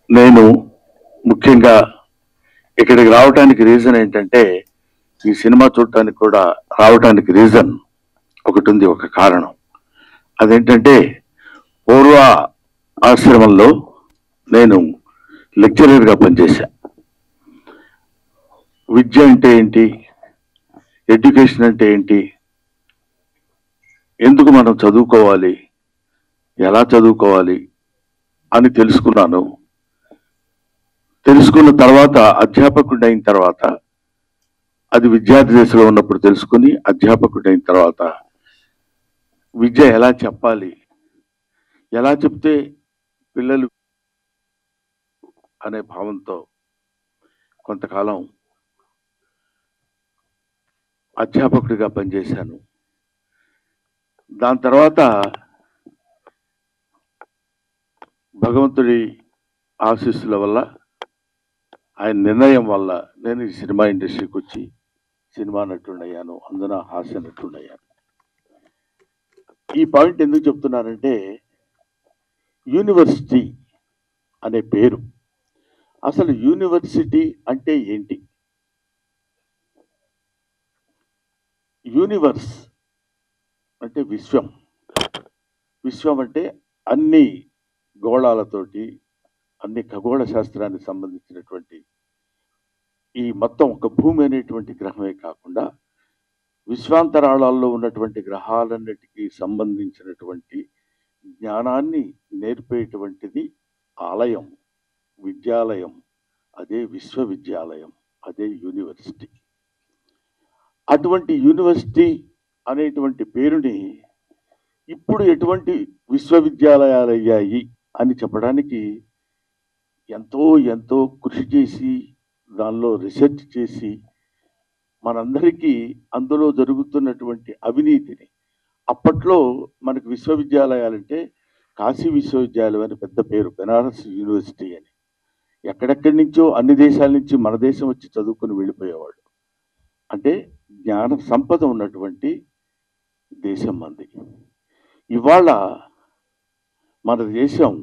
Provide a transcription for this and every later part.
నేను ముఖ్యంగా ఇక్కడికి రావడానికి రీజన్ ఏంటంటే, ఈ సినిమా చూడటానికి కూడా రావటానికి రీజన్ ఒకటి ఉంది, ఒక కారణం. అదేంటంటే, పూర్వ ఆశ్రమంలో నేను లెక్చరర్గా పనిచేశా. విద్య అంటే ఏంటి, ఎడ్యుకేషన్ అంటే ఏంటి, ఎందుకు మనం చదువుకోవాలి, ఎలా చదువుకోవాలి అని తెలుసుకున్నాను. తెలుసుకున్న తర్వాత అధ్యాపకుడు అయిన తర్వాత, అది విద్యార్థి దశలో ఉన్నప్పుడు తెలుసుకుని అధ్యాపకుడు అయిన తర్వాత విద్య ఎలా చెప్పాలి, ఎలా చెప్తే పిల్లలు అనే భావంతో కొంతకాలం అధ్యాపకుడిగా పనిచేశాను. దాని తర్వాత భగవంతుడి ఆశీస్సుల వల్ల, ఆయన నిర్ణయం వల్ల నేను ఈ సినిమా ఇండస్ట్రీకి వచ్చి సినిమా నటుడయ్యాను, అందున హాస్య నటుడయ్యాను. ఈ పాయింట్ ఎందుకు చెప్తున్నానంటే, యూనివర్సిటీ అనే పేరు, అసలు యూనివర్సిటీ అంటే ఏంటి? యూనివర్స్ అంటే విశ్వం. విశ్వం అంటే అన్ని గోళాలతోటి, అన్ని ఖగోళ శాస్త్రానికి సంబంధించినటువంటి ఈ మొత్తం ఒక భూమి అనేటువంటి గ్రహమే కాకుండా విశ్వాంతరాళాల్లో ఉన్నటువంటి గ్రహాలన్నిటికీ సంబంధించినటువంటి జ్ఞానాన్ని నేర్పేటువంటిది ఆలయం, విద్యాలయం. అదే విశ్వవిద్యాలయం, అదే యూనివర్సిటీ. అటువంటి యూనివర్సిటీ అనేటువంటి పేరుని ఇప్పుడు ఎటువంటి విశ్వవిద్యాలయాలు అయ్యాయి అని చెప్పడానికి ఎంతో ఎంతో కృషి చేసి, దానిలో రీసెర్చ్ చేసి, మనందరికీ అందులో జరుగుతున్నటువంటి అవినీతిని, అప్పట్లో మనకు విశ్వవిద్యాలయాలంటే కాశీ విశ్వవిద్యాలయం అని పెద్ద పేరు, బెనారస్ యూనివర్సిటీ అని. ఎక్కడెక్కడి నుంచో అన్ని దేశాల నుంచి మన దేశం వచ్చి చదువుకుని వెళ్ళిపోయేవాళ్ళు. అంటే జ్ఞాన సంపద ఉన్నటువంటి దేశం మంది. ఇవాళ మన దేశం,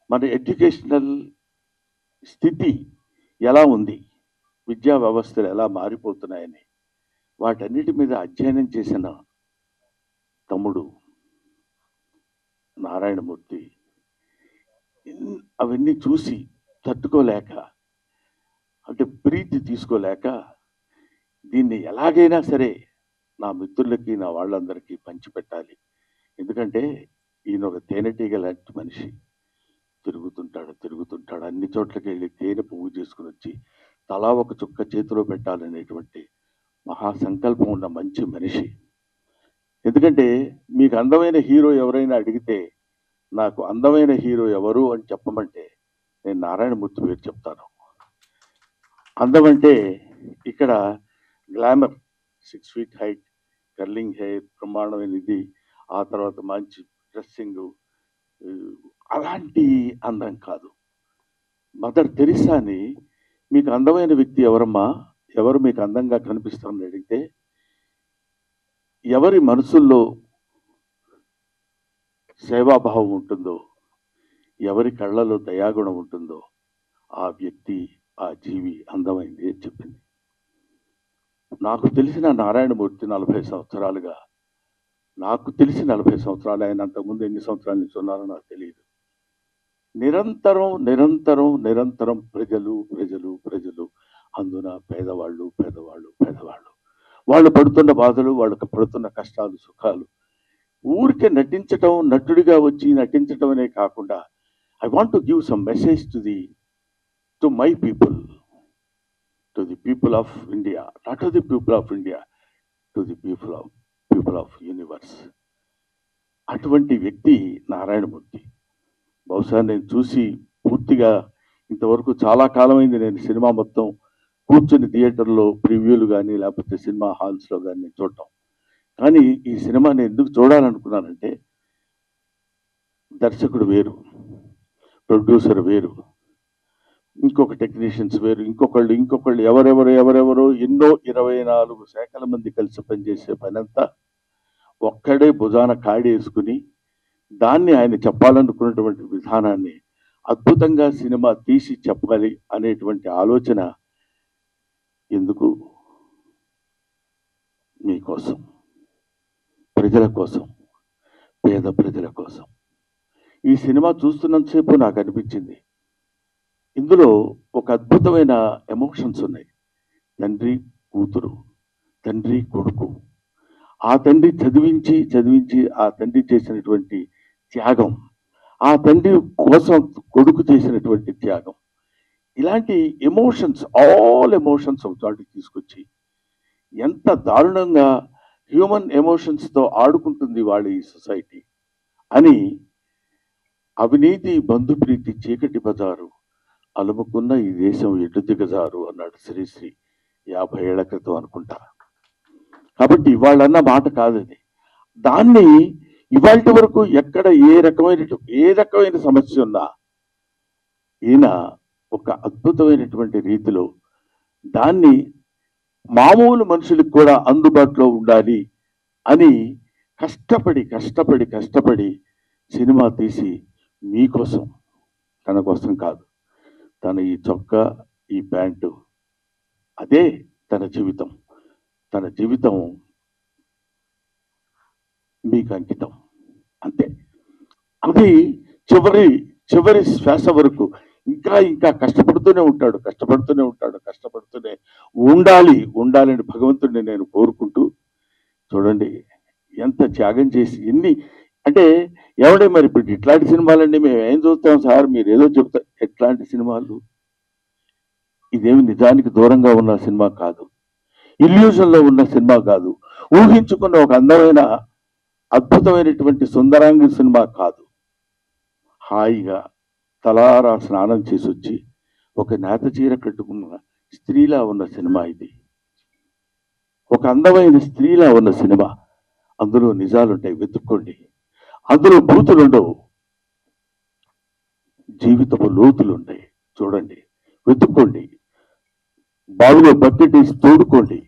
మన ఎడ్యుకేషనల్ స్థితి ఎలా ఉంది, విద్యా వ్యవస్థలు ఎలా మారిపోతున్నాయని వాటన్నిటి మీద అధ్యయనం చేసిన తమ్ముడు నారాయణమూర్తి అవన్నీ చూసి తట్టుకోలేక, అంటే ప్రీతి తీసుకోలేక, దీన్ని ఎలాగైనా సరే నా మిత్రులకి, నా వాళ్ళందరికీ పంచిపెట్టాలి. ఎందుకంటే ఈయన ఒక తేనెటీగ లాంటి మనిషి. తిరుగుతుంటాడు అన్ని చోట్లకి వెళ్ళి తేనె పువ్వు చేసుకుని వచ్చి తలా ఒక చుక్క చేతిలో పెట్టాలనేటువంటి మహాసంకల్పం ఉన్న మంచి మనిషి. ఎందుకంటే మీకు అందమైన హీరో ఎవరైనా అడిగితే, నాకు అందమైన హీరో ఎవరు అని చెప్పమంటే నేను నారాయణమూర్తి పేరు చెప్తాను. అందం అంటే ఇక్కడ glamour, 6 feet height, curling hair, బ్రహ్మాండమైన ఇది, ఆ తర్వాత మంచి డ్రెస్సింగ్, అలాంటి అందం కాదు. మదర్ తెరిసాని, మీకు అందమైన వ్యక్తి ఎవరమ్మా, ఎవరు మీకు అందంగా కనిపిస్తారని అడిగితే, ఎవరి మనసుల్లో సేవాభావం ఉంటుందో, ఎవరి కళ్ళలో దయాగుణం ఉంటుందో ఆ వ్యక్తి, ఆ జీవి అందమైంది అని చెప్పింది. నాకు తెలిసిన నారాయణమూర్తి 40 సంవత్సరాలుగా, నాకు తెలిసి 40 సంవత్సరాలు, ఆయన అంతకుముందు ఎన్ని సంవత్సరాల నుంచి ఉన్నారో నాకు తెలియదు. నిరంతరం నిరంతరం నిరంతరం ప్రజలు ప్రజలు ప్రజలు, అందున పేదవాళ్ళు పేదవాళ్ళు పేదవాళ్ళు, వాళ్ళు పడుతున్న బాధలు, వాళ్ళకి పడుతున్న కష్టాలు సుఖాలు, ఊరికే నటించటం, నటుడిగా వచ్చి నటించటం అనే కాకుండా, I want to give some message to my people, to the people of India, not to the people of India, to the people of universe. అటువంటి వ్యక్తి నారాయణమూర్తి. బహుశా నేను చూసి పూర్తిగా ఇంతవరకు చాలా కాలమైంది నేను సినిమా మొత్తం కూర్చొని థియేటర్లో ప్రివ్యూలు కానీ లేకపోతే సినిమా హాల్స్లో కానీ నేను చూడటం. కానీ ఈ సినిమా నేను ఎందుకు చూడాలనుకున్నానంటే, దర్శకుడు వేరు, ప్రొడ్యూసర్ వేరు, ఇంకొక టెక్నీషియన్స్ వేరు, ఇంకొకళ్ళు ఎవరెవరో ఎన్నో 24 శాఖల మంది కలిసి పనిచేసే పనంతా ఒక్కడే భుజాన కాడేసుకుని, దాన్ని ఆయన చెప్పాలనుకున్నటువంటి విధానాన్ని అద్భుతంగా సినిమా తీసి చెప్పాలి అనేటువంటి ఆలోచన ఎందుకు? మీకోసం, ప్రజల కోసం, పేద ప్రజల కోసం. ఈ సినిమా చూస్తున్నంతసేపు నాకు అనిపించింది, ఇందులో ఒక అద్భుతమైన ఎమోషన్స్ ఉన్నాయి. తండ్రి కూతురు, తండ్రి కొడుకు, ఆ తండ్రి చదివించి ఆ తండ్రి చేసినటువంటి త్యాగం, ఆ తండ్రి కోసం కొడుకు చేసినటువంటి త్యాగం, ఇలాంటి ఎమోషన్స్, ఆల్ ఎమోషన్స్ ఒక చోటికి తీసుకొచ్చి ఎంత దారుణంగా హ్యూమన్ ఎమోషన్స్తో ఆడుకుంటుంది వాళ్ళ ఈ సొసైటీ అని, అవినీతి బంధుప్రీతి చీకటి బజారు అలుముకున్న ఈ దేశం ఎటు దిగజారు అన్నాడు శ్రీశ్రీ 50 ఏళ్ల క్రితం అనుకుంటా. కాబట్టి వాళ్ళన్న మాట కాదని, దాన్ని ఇవాళ వరకు ఎక్కడ ఏ రకమైన సమస్య ఉన్నా ఈయన ఒక అద్భుతమైనటువంటి రీతిలో దాన్ని మామూలు మనుషులకు కూడా అందుబాటులో ఉండాలి అని కష్టపడి సినిమా తీసి మీకోసం, తన కోసం కాదు, తన ఈ చొక్కా ఈ ప్యాంటు అదే తన జీవితం మీకు అంకితం అంతే. అది చివరి శ్వాస వరకు ఇంకా కష్టపడుతూనే ఉండాలని భగవంతుడిని నేను కోరుకుంటూ, చూడండి ఎంత త్యాగం చేసి ఎన్ని అంటే ఎవడే మరి ఇప్పుడు ఇట్లాంటి సినిమాలండి మేము ఏం చూస్తాం సార్, మీరు ఏదో చెప్తారు. ఎట్లాంటి సినిమాలు? ఇదేమి నిజానికి దూరంగా ఉన్న సినిమా కాదు, ఇల్యూజన్లో ఉన్న సినిమా కాదు, ఊహించుకున్న ఒక అందమైన అద్భుతమైనటువంటి సుందరాంగి సినిమా కాదు. హాయిగా తలారా స్నానం చేసి వచ్చి ఒక నేత చీర కట్టుకున్న స్త్రీలా ఉన్న సినిమా ఇది, ఒక అందమైన స్త్రీలా ఉన్న సినిమా. అందులో నిజాలుంటాయి, వెతుక్కోండి. అందులో బూతులుండవు, జీవితపు లోతులుంటాయి. చూడండి, వెతుక్కోండి, బావిలో బకెట్ వేసి తోడుకోండి.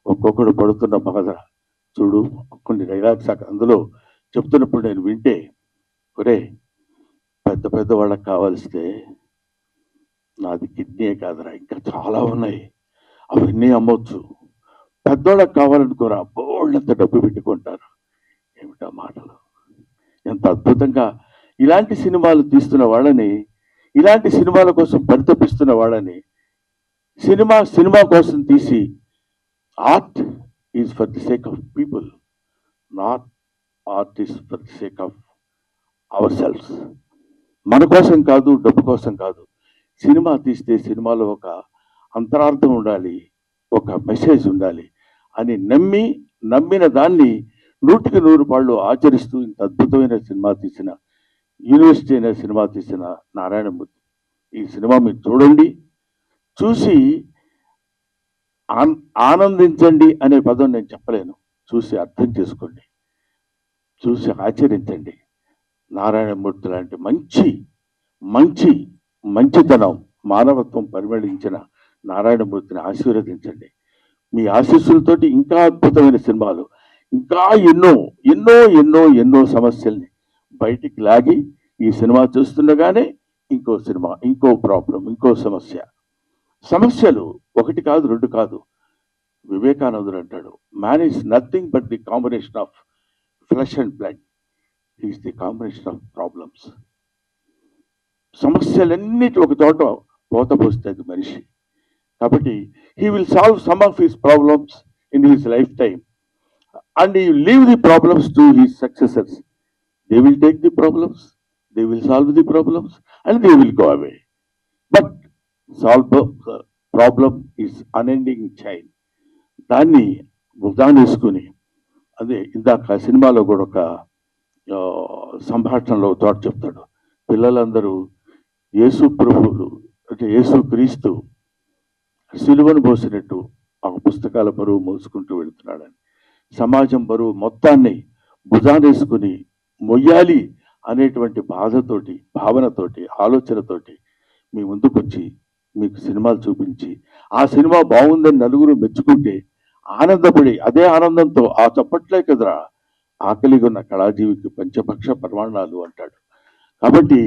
ఒక్కొక్కడు పడుతున్న బాధ చూడు. కొన్ని డైలాగ్స్ అందులో చెప్తున్నప్పుడు నేను వింటే, ఒరే పెద్ద వాళ్ళకి కావాల్స్తే నాది కిడ్నీ కాదురా, ఇంకా చాలా ఉన్నాయి, అవన్నీ అమ్మొచ్చు. పెద్దోళ్ళకి కావాలనుకోరా, బోళ్ళంత డబ్బు పెట్టుకుంటారు. ఏమిటా మాటలు! ఎంత అద్భుతంగా ఇలాంటి సినిమాలు తీస్తున్న వాళ్ళని, ఇలాంటి సినిమాల కోసం పరితపిస్తున్న వాళ్ళని, సినిమా కోసం తీసి, art is for the sake of people, not art is for the sake of our selfs. మన కోసం కాదు, డబ్బు కోసం కాదు. సినిమా తీస్తే సినిమాలో ఒక అంతరార్థం ఉండాలి, ఒక మెసేజ్ ఉండాలి అని నమ్మిన దాన్ని 100కి 100 పాళ్ళు ఆచరిస్తూ ఇంత అద్భుతమైన సినిమా తీసిన, యూనివర్సిటీ అనే సినిమా తీసిన నారాయణమూర్తి. ఈ సినిమా మీరు చూడండి, చూసి ఆనందించండి అనే పదం నేను చెప్పలేను. చూసి అర్థం చేసుకోండి, చూసి ఆచరించండి. నారాయణమూర్తి లాంటి మంచితనం, మానవత్వం పరిమళించిన నారాయణమూర్తిని ఆశీర్వదించండి. మీ ఆశీస్సులతోటి ఇంకా అద్భుతమైన సినిమాలు, ఇంకా ఎన్నో సమస్యల్ని బయటికి లాగి ఈ సినిమా చూస్తుండగానే ఇంకో సినిమా, ఇంకో ప్రాబ్లం, ఇంకో సమస్యలు 1 కాదు 2 కాదు. వివేకానందుడు అంటాడు, man is nothing but the combination of flesh and blood, is the combination of problems. సమస్యలన్నిటి ఒక చోట పోతపోస్తుంది మనిషి. కాబట్టి he will solve some of his problems in his lifetime and he will leave the problems to his successors. They will take the problems, they will solve the problems and they will go away. But problem is unending chain. దాన్ని భుజాన్ని వేసుకుని, అదే ఇందాక సినిమాలో కూడా ఒక సంభాషణలో చోట చెప్తాడు, పిల్లలందరూ యేసు ప్రభువులు అంటే యేసు క్రీస్తు సిలువను మోసినట్టు ఆ పుస్తకాల బరువు మోసుకుంటూ వెళుతున్నాడని, సమాజం బరువు మొత్తాన్ని భుజానేసుకుని మొయ్యాలి అనేటువంటి బాధతోటి, భావనతోటి, ఆలోచనతోటి మీ ముందుకొచ్చి మీకు సినిమాలు చూపించి, ఆ సినిమా బాగుందని నలుగురు మెచ్చుకుంటే ఆనందపడి, అదే ఆనందంతో ఆ చప్పట్లే కదరా ఆకలిగా ఉన్న కళాజీవికి పంచపక్ష ప్రమాణాలు అంటాడు. కాబట్టి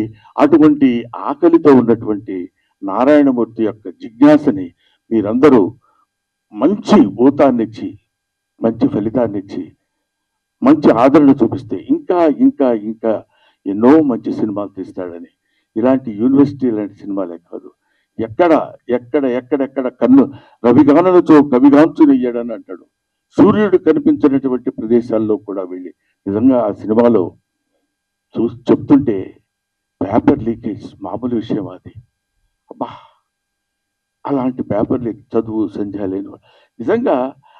అటువంటి ఆకలితో ఉన్నటువంటి నారాయణమూర్తి యొక్క జిజ్ఞాసని మీరందరూ మంచి ఊతాన్నిచ్చి మంచి ఫలితాన్నిచ్చి మంచి ఆదరణ చూపిస్తే ఇంకా ఇంకా ఇంకా ఎన్నో మంచి సినిమాలు తీస్తాడని, ఇలాంటి యూనివర్సిటీ లాంటి సినిమాలే కాదు, ఎక్కడ ఎక్కడ ఎక్కడెక్కడ కన్ను రవిగానలతో కవిగాంచునయ్యాడని అంటాడు. సూర్యుడు కనిపించినటువంటి ప్రదేశాల్లో కూడా వెళ్ళి నిజంగా ఆ సినిమాలో చెప్తుంటే పేపర్ లీకేజ్ మామూలు విషయం అది. అబ్బా, అలాంటి పేపర్ లీక్ చదువు సంధ్య లేని నిజంగా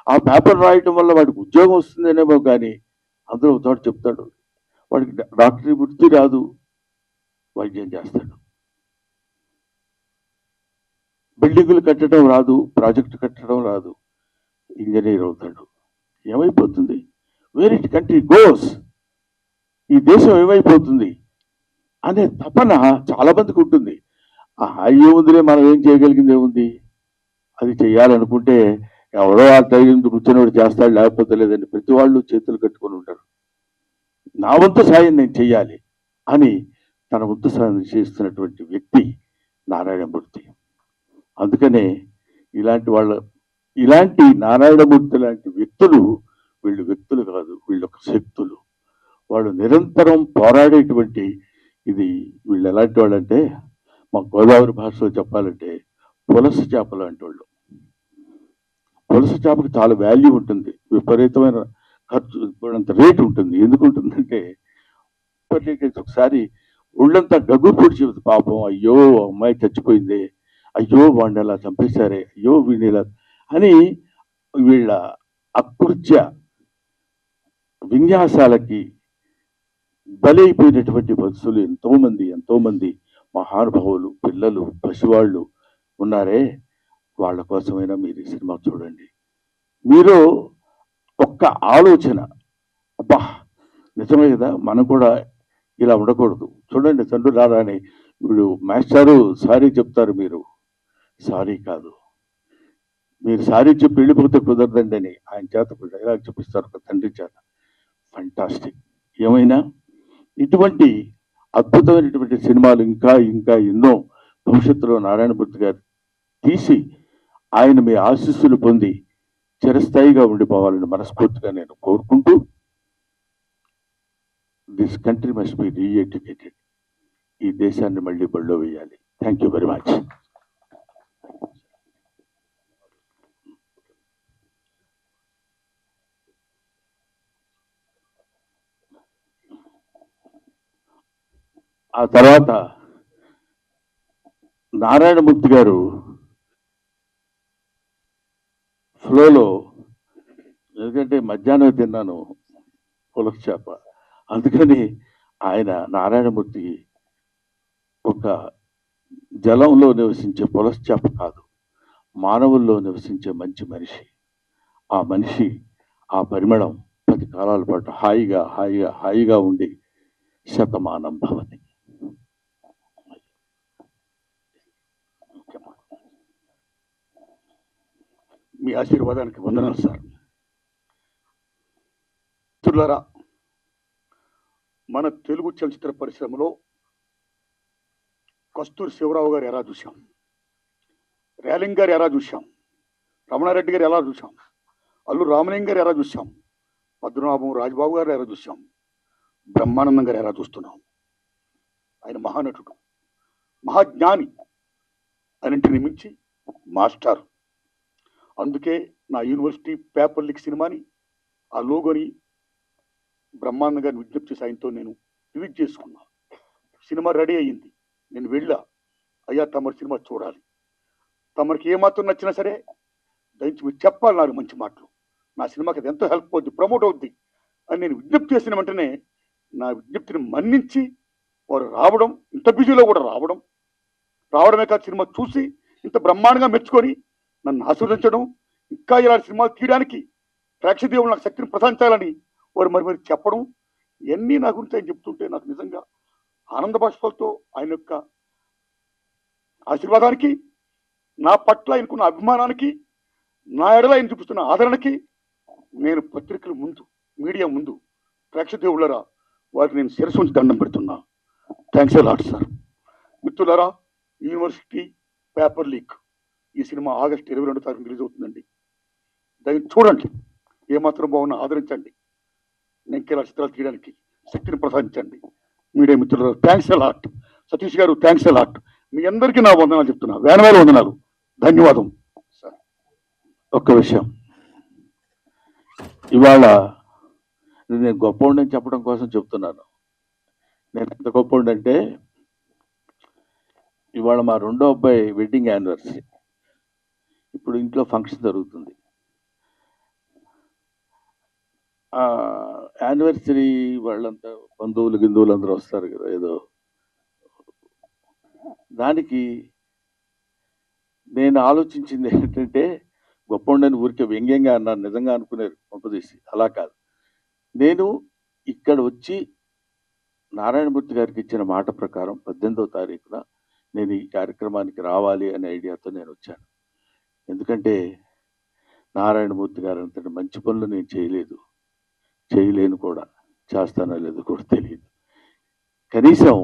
ఆ పేపర్ రాయటం వల్ల వాడికి ఉద్యోగం వస్తుందనేమో కానీ అందులో చోట చెప్తాడు వాడికి డాక్టరీ వృత్తి రాదు, వైద్యం చేస్తాడు. బిల్డింగులు కట్టడం రాదు, ప్రాజెక్టు కట్టడం రాదు, ఇంజనీర్ అవుతాడు. ఏమైపోతుంది? వేర్ ఇట్ కంట్రీ గోస్, ఈ దేశం ఏమైపోతుంది అనే తపన చాలా మందికి ఉంటుంది. ఏముందిలే, మనం ఏం చేయగలిగింది ఏముంది, అది చేయాలనుకుంటే ఎవరో ఆ టైం కూర్చొని చేస్తాడు, లేకపోతే లేదండి. ప్రతి వాళ్ళు చేతులు కట్టుకొని ఉంటారు. నా వంతు సాయం నేను చెయ్యాలి అని తన వంతు సాయం చేస్తున్నటువంటి వ్యక్తి నారాయణమూర్తి. అందుకనే ఇలాంటి నారాయణమూర్తి లాంటి వ్యక్తులు, వీళ్ళు వ్యక్తులు కాదు, వీళ్ళొక శక్తులు. వాళ్ళు నిరంతరం పోరాడేటువంటి వీళ్ళు ఎలాంటి వాళ్ళంటే, మా గోదావరి భాషలో చెప్పాలంటే పులస చేపలు అంటే వాళ్ళు. పులస చేపకి చాలా వాల్యూ ఉంటుంది, విపరీతమైన ఖర్చు, అంత రేటు ఉంటుంది. ఎందుకు ఉంటుందంటే ఒకసారి ఒళ్ళంతా గగ్గు పొడిచి, పాపం అయ్యో అమ్మాయి చచ్చిపోయింది, అయ్యో వాడిని అలా చంపేశారే, అయ్యో వీడిని ఇలా అని వీళ్ళ అకృత్య విన్యాసాలకి బలైపోయినటువంటి బస్సులు ఎంతోమంది మహానుభావులు, పిల్లలు, పసివాళ్ళు ఉన్నారే. వాళ్ళ కోసమైనా మీరు ఈ సినిమా చూడండి. మీరు ఒక్క ఆలోచన, అబ్బా నిజమే కదా, మనం కూడా ఇలా ఉండకూడదు. చూడండి, తండ్రి రాని వీడు మాస్టారు సారీ చెప్తారు, మీరు సారీ కాదు, మీరు సారీ చెప్పి వెళ్ళిపోతే కుదరదండి అని ఆయన చేత డైలాగ్ చూపిస్తారు ఒక తండ్రి చేత. ఫంటాస్టిక్. ఏమైనా ఇటువంటి అద్భుతమైనటువంటి సినిమాలు ఇంకా ఇంకా ఎన్నో భవిష్యత్తులో నారాయణమూర్తి గారు తీసి ఆయన మీ ఆశీస్సులు పొంది చిరస్థాయిగా ఉండిపోవాలని మనస్ఫూర్తిగా నేను కోరుకుంటూ, దిస్ కంట్రీ మస్ట్ బి రీఎడ్యుకేటెడ్. ఈ దేశాన్ని మళ్ళీ బడిలో వేయాలి. Thank you very much. ఆ తర్వాత నారాయణమూర్తి గారు ఫ్లోలో, ఎందుకంటే మధ్యాహ్నం తిన్నాను పులస చేప, అందుకని ఆయన నారాయణమూర్తి ఒక జలంలో నివసించే పులస చేప కాదు, మానవుల్లో నివసించే మంచి మనిషి. ఆ మనిషి ఆ పరిమళం 10 కాలాల పాటు హాయిగా హాయిగా హాయిగా ఉండి శతమానం భవతి. మీ ఆశీర్వాదానికి వందనాలు సార్. మిత్రులారా, మన తెలుగు చలచిత్ర పరిశ్రమలో కస్తూరి శివరావు గారు ఎలా చూశాం, రేలింగ్ గారు ఎలా చూశాం, రమణారెడ్డి గారు ఎలా చూశాం, అల్లు రామలింగ గారు ఎలా చూశాం, పద్మనాభం రాజబాబు గారు ఎలా చూశాం, బ్రహ్మానందం గారు ఎలా చూస్తున్నాం. ఆయన మహానటుడు, మహాజ్ఞాని, అన్నింటిని మించి మాస్టర్. అందుకే నా యూనివర్సిటీ పేపర్ లీక్ సినిమాని, ఆ లోగోని బ్రహ్మానందం గారిని విజ్ఞప్తి సాయంతో నేను రిలీజ్ చేసుకున్నా. సినిమా రెడీ అయ్యింది. నేను వెళ్ళా, అయ్యా తమరి సినిమా చూడాలి, తమరికి ఏమాత్రం నచ్చినా సరే దయచి మీరు చెప్పాలి నాకు మంచి మాటలు, నా సినిమాకి అది ఎంతో హెల్ప్ అవుద్ది, ప్రమోట్ అవుద్ది అని నేను విజ్ఞప్తి చేసిన వెంటనే నా విజ్ఞప్తిని మన్నించి వారు రావడం, ఇంత బిజీలో కూడా రావడమే కాదు, సినిమా చూసి ఇంత బ్రహ్మాండంగా మెచ్చుకొని నన్ను ఆశీర్వదించడం, ఇంకా ఇలాంటి సినిమాలు తీయడానికి ప్రేక్షదేవులు నాకు శక్తిని ప్రసాదించాలని వారు మరి చెప్పడం, ఇవన్నీ నా గురించి ఆయన చెప్తుంటే నాకు నిజంగా ఆనంద బాష్పాలతో, ఆయన యొక్క ఆశీర్వాదానికి, నా పట్ల ఆయనకున్న అభిమానానికి, నా ఎడల ఆయన చూపిస్తున్న ఆదరణకి నేను పత్రికల ముందు, మీడియా ముందు, ప్రేక్షదేవులరా వారికి నేను శిరస్సు ఉంచి దండం పెడుతున్నా. Thanks lot sir. మిత్రులారా, యూనివర్సిటీ పేపర్ లీక్ ఈ సినిమా ఆగస్టు 22 తారీఖు రిలీజ్ అవుతుందండి. దయచేసి చూడండి, ఏమాత్రం బాగున్నా ఆదరించండి. నెంకేలా చిత్రాలు తీయడానికి శక్తిని ప్రసాదించండి. మీడియా మిత్రులు థ్యాంక్స్ లాట్. సతీష్ గారు థ్యాంక్స్ లాట్. మీ అందరికీ నా వందనాలు చెప్తున్నా, వేల వందనాలు. ధన్యవాదం సార్. ఒక్క విషయం, ఇవాళ నేను గొప్పవాడిని చెప్పడం కోసం చెప్తున్నాను. నేను ఎంత గొప్పవాడిని అంటే, ఇవాళ మా రెండో అబ్బాయి వెడ్డింగ్ యానివర్సరీ. ఇప్పుడు ఇంట్లో ఫంక్షన్ జరుగుతుంది. యానివర్సరీ వాళ్ళంతా బంధువులు అందరూ వస్తారు కదా, ఏదో దానికి నేను ఆలోచించింది ఏంటంటే, గొప్పవాడిని ఊరికే వ్యంగ్యంగా అన్నాను, నిజంగా అనుకునేది కొంపదీసి. అలా కాదు, నేను ఇక్కడ వచ్చి నారాయణమూర్తి గారికి ఇచ్చిన మాట ప్రకారం 18వ తారీఖున నేను ఈ కార్యక్రమానికి రావాలి అనే ఐడియాతో నేను వచ్చాను. ఎందుకంటే నారాయణమూర్తి గారు అంతటి మంచి పనులు నేను చేయలేను కూడా, చేస్తానో లేదో కూడా తెలియదు. కనీసం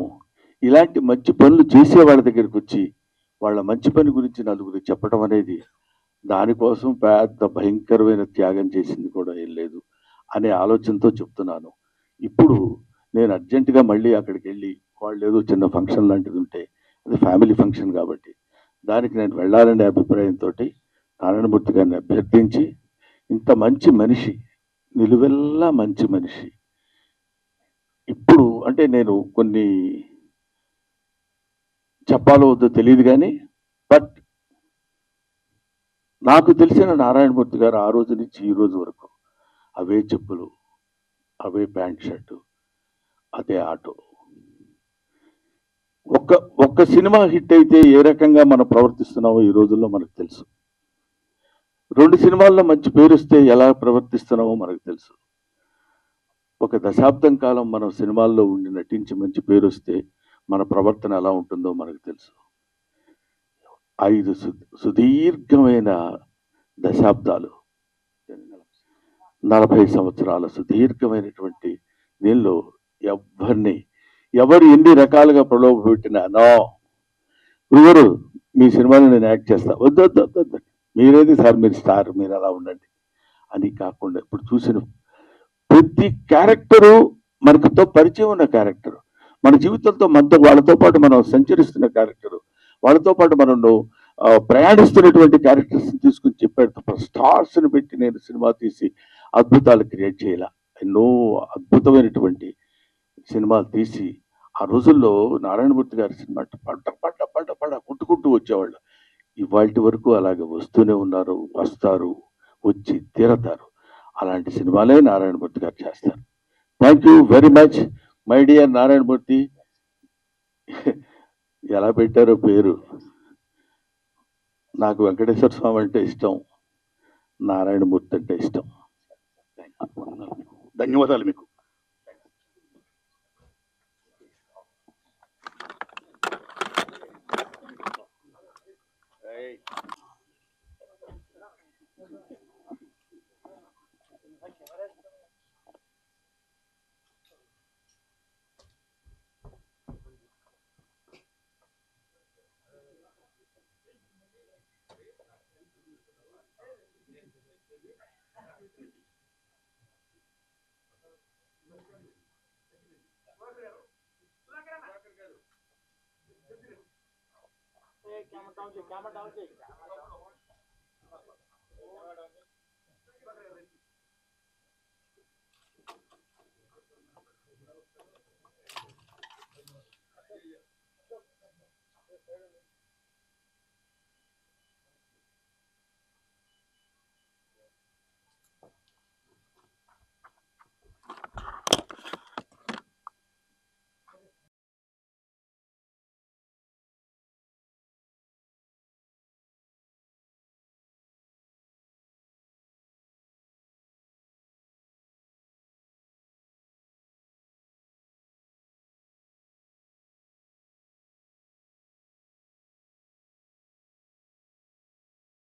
ఇలాంటి మంచి పనులు చేసే వాళ్ళ దగ్గరికి వచ్చి వాళ్ళ మంచి పని గురించి నలుగురికి చెప్పడం అనేది, దానికోసం పెద్ద భయంకరమైన త్యాగం చేసింది కూడా ఏం లేదు అనే ఆలోచనతో చెప్తున్నాను. ఇప్పుడు నేను అర్జెంటుగా మళ్ళీ అక్కడికి వెళ్ళి, వాళ్ళు ఏదో చిన్న ఫంక్షన్ లాంటిది ఉంటే, అది ఫ్యామిలీ ఫంక్షన్ కాబట్టి దానికి నేను వెళ్ళాలనే అభిప్రాయంతో నారాయణమూర్తి గారిని అభ్యర్థించి, ఇంత మంచి మనిషి, నిలువెల్లా మంచి మనిషి, ఇప్పుడు అంటే నేను కొన్ని చెప్పాలో వద్దో తెలియదు కానీ, బట్ నాకు తెలిసిన నారాయణమూర్తి గారు ఆ రోజు నుంచి ఈ రోజు వరకు అవే చెప్పులు, అవే ప్యాంట్ షర్టు, అదే ఆటో. ఒక్క సినిమా హిట్ అయితే ఏ రకంగా మనం ప్రవర్తిస్తున్నామో ఈ రోజుల్లో మనకు తెలుసు. 2 సినిమాల్లో మంచి పేరు వస్తే ఎలా ప్రవర్తిస్తున్నామో మనకు తెలుసు. ఒక దశాబ్దం కాలం మనం సినిమాల్లో ఉండి నటించి మంచి పేరు వస్తే మన ప్రవర్తన ఎలా ఉంటుందో మనకు తెలుసు. 5 సుదీర్ఘమైన దశాబ్దాలు, 40 సంవత్సరాల సుదీర్ఘమైనటువంటి దీనిలో ఎవరు ఎన్ని రకాలుగా ప్రలోభ పెట్టినా, నో ఎవరు మీ సినిమాలో నేను యాక్ట్ చేస్తా, వద్దు మీరేది సార్, మీరు స్టార్, మీరు అలా ఉండండి అని కాకుండా, ఇప్పుడు చూసిన ప్రతి క్యారెక్టరు మనకుతో పరిచయం ఉన్న క్యారెక్టర్, మన జీవితంతో వాళ్ళతో పాటు మనం సంచరిస్తున్న క్యారెక్టరు, వాళ్ళతో పాటు మనం ప్రయాణిస్తున్నటువంటి క్యారెక్టర్స్ని తీసుకుని చెప్పాడు తప్ప స్టార్స్ని పెట్టి నేను సినిమా తీసి అద్భుతాలు క్రియేట్ చేయాల. ఎన్నో అద్భుతమైనటువంటి సినిమాలు తీసి ఆ రోజుల్లో నారాయణమూర్తి గారి సినిమా పడ్డ కొట్టుకుంటూ వచ్చేవాళ్ళు. ఇవాళ వరకు అలాగే వస్తూనే ఉన్నారు, వస్తారు, వచ్చి తీరతారు. అలాంటి సినిమాలే నారాయణమూర్తి గారు చేస్తారు. Thank you very much my dear Narayanamurthy. ఎలా పెట్టారో పేరు, నాకు వెంకటేశ్వర స్వామి అంటే ఇష్టం, నారాయణమూర్తి అంటే ఇష్టం. ధన్యవాదాలు మీకు.